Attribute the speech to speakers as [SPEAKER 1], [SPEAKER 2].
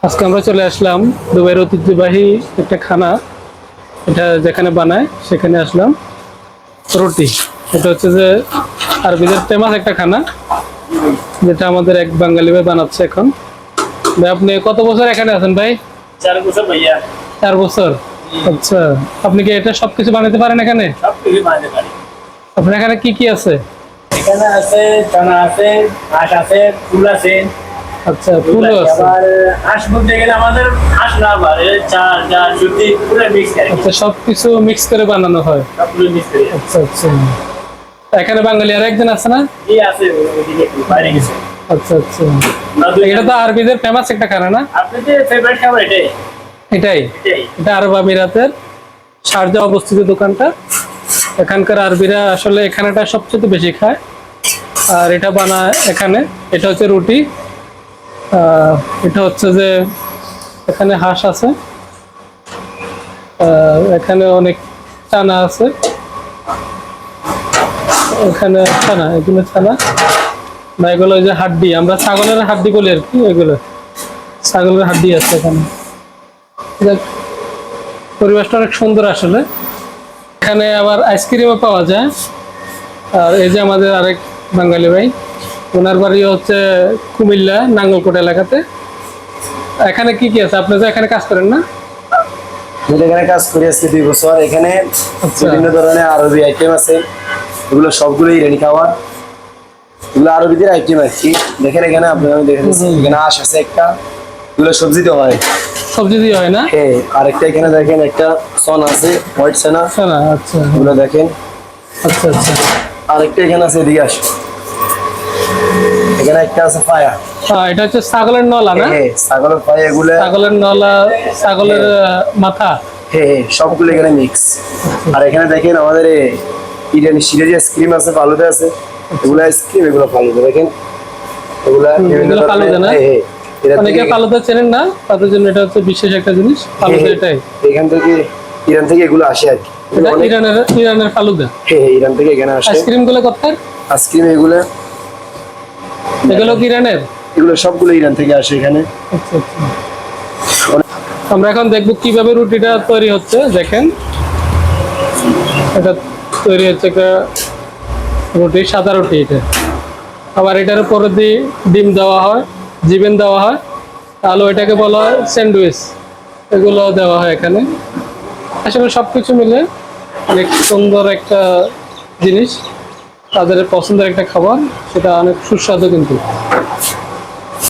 [SPEAKER 1] আজকে আমরা চলে আসলাম দুবাইয়ের ঐতিহ্যবাহী একটা খানা, এটা যেখানে বানায় সেখানে আসলাম। রুটি, এটা হচ্ছে যে আরবিদের ফেমাস একটা খানা, যেটা আমাদের এক বাঙালি ভাই বানাচ্ছে এখন। ভাই আপনি কত বছর এখানে আছেন ভাই?
[SPEAKER 2] 4 বছর ভাইয়া।
[SPEAKER 1] 4 বছর। আচ্ছা, আপনি কি এটা সবকিছু বানাতে পারেন এখানে?
[SPEAKER 2] সবকিছু বানাতে পারি।
[SPEAKER 1] আপনার এখানে কি কি আছে?
[SPEAKER 2] এখানে আছে চানা আছে, হাঁস আছে, ফুল আছে।
[SPEAKER 1] আচ্ছা, ফুলও আছে।
[SPEAKER 2] আবার হাঁস বলতে গেলে আমাদের হাঁস না, আবার চাল ডাল সবজি পুরো মিক্স করে।
[SPEAKER 1] আচ্ছা, সবকিছু মিক্স করে বানানো হয়।
[SPEAKER 2] সবগুলো মিক্স করে।
[SPEAKER 1] আচ্ছা আচ্ছা, এখানে বাঙালি আর একজন আছে না?
[SPEAKER 2] কি আছে ওইদিকে একটু বাইরে গেছে।
[SPEAKER 1] আচ্ছা আচ্ছা, এটা তো আরবিদের ফেমাস একটা খানা না?
[SPEAKER 2] আপনাদের ফেভারিট খাবার এটাই?
[SPEAKER 1] এটাই,
[SPEAKER 2] এটাই।
[SPEAKER 1] এটা আরব আমিরাতের শারজা অবস্থিত দোকানটা। এখানকার আরবিরা আসলে এখানেটা সবচেয়ে বেশি খায়, আর এটা বানায় এখানে। এটা হচ্ছে রুটি, এটা হচ্ছে যে এখানে হাঁস আছে, এখানে অনেক চানা আছে, এখানে ছানা, এগুলো ছানা না, এগুলো ওই যে হাড্ডি, আমরা ছাগলের হাড্ডি বলি আর কি, এগুলো ছাগলের হাড্ডি আছে এখানে। যাক, পরিবেশটা অনেক সুন্দর আসলে। এখানে আবার আইসক্রিমও পাওয়া যায়। আর এই যে আমাদের আরেক বাঙালি ভাই, ওনার বাড়ি হচ্ছে কুমিল্লা নাঙ্গলকোট এলাকাতে। এখানে কি কি আছে? আপনি তো এখানে কাজ করেন না?
[SPEAKER 3] এখানে কাজ করে আসছি 2 বছর। এখানে
[SPEAKER 1] আচ্ছা।
[SPEAKER 3] বিভিন্ন ধরনের আরবি আইটেম আছে, এগুলো সবগুলোই রেডি খাওয়ার, এগুলো আরবিদের আইটেম আর কি। দেখেন এখানে আপনি, আমি দেখে দিচ্ছি, এখানে আঁশ আছে একটা, এগুলো সবজি তো হয়।
[SPEAKER 1] সবজি দিয়ে হয় না?
[SPEAKER 3] হ্যাঁ, আরেকটা এখানে দেখেন একটা সন আছে, হোয়াইট সেনা,
[SPEAKER 1] ছানা, আচ্ছা
[SPEAKER 3] এগুলো দেখেন।
[SPEAKER 1] আচ্ছা আচ্ছা।
[SPEAKER 3] আরেকটা এখানে আছে, এদিকে আসো, এখানে একটা আছে পায়া।
[SPEAKER 1] এটা হচ্ছে ছাগলের নলা না?
[SPEAKER 3] হ্যাঁ, ছাগলের পায়া, এগুলো
[SPEAKER 1] ছাগলের নলা, ছাগলের মাথা।
[SPEAKER 3] হ্যাঁ সবগুলো এখানে মিক্স। আর এখানে দেখেন আমাদের ইরানি সিরাজি আইসক্রিম আছে, ফালুদা আছে, এগুলো আইসক্রিম, এগুলো ফালুদা দেখেন, এগুলা বিভিন্ন
[SPEAKER 1] এগুলো ফালুদা না?
[SPEAKER 3] হ্যাঁ হ্যাঁ, এরা
[SPEAKER 1] অনেকে
[SPEAKER 3] থেকে
[SPEAKER 1] ফালুদা চেনেন না, তাদের জন্য এটা হচ্ছে বিশেষ একটা জিনিস, ফালুদা এটাই।
[SPEAKER 3] এখান থেকে, ইরান থেকে এগুলো আসে আর কি।
[SPEAKER 1] এটা ইরানের ফালুদা।
[SPEAKER 3] হ্যাঁ, ইরান থেকে এখানে আসে।
[SPEAKER 1] আইসক্রিম গুলো কোথায়?
[SPEAKER 3] আইসক্রিম এগুলো
[SPEAKER 1] এগুলো কি ইরানের?
[SPEAKER 3] এগুলো সবগুলো ইরান থেকে আসে এখানে।
[SPEAKER 1] আচ্ছা আচ্ছা। আমরা এখন দেখবো কিভাবে রুটিটা তৈরি হচ্ছে। দেখেন, এটা তৈরি হচ্ছে একটা রুটি, সাদা রুটি এটা। আবার এটার উপরে দিয়ে ডিম দেওয়া হয়, জিবেন দেওয়া হয়, তাহলে এটাকে বলা হয় স্যান্ডউইচ। এগুলো দেওয়া হয় এখানে। আসলে সব কিছু মিলে অনেক সুন্দর একটা জিনিস, তাদের পছন্দের একটা খাবার, সেটা অনেক সুস্বাদু কিন্তু।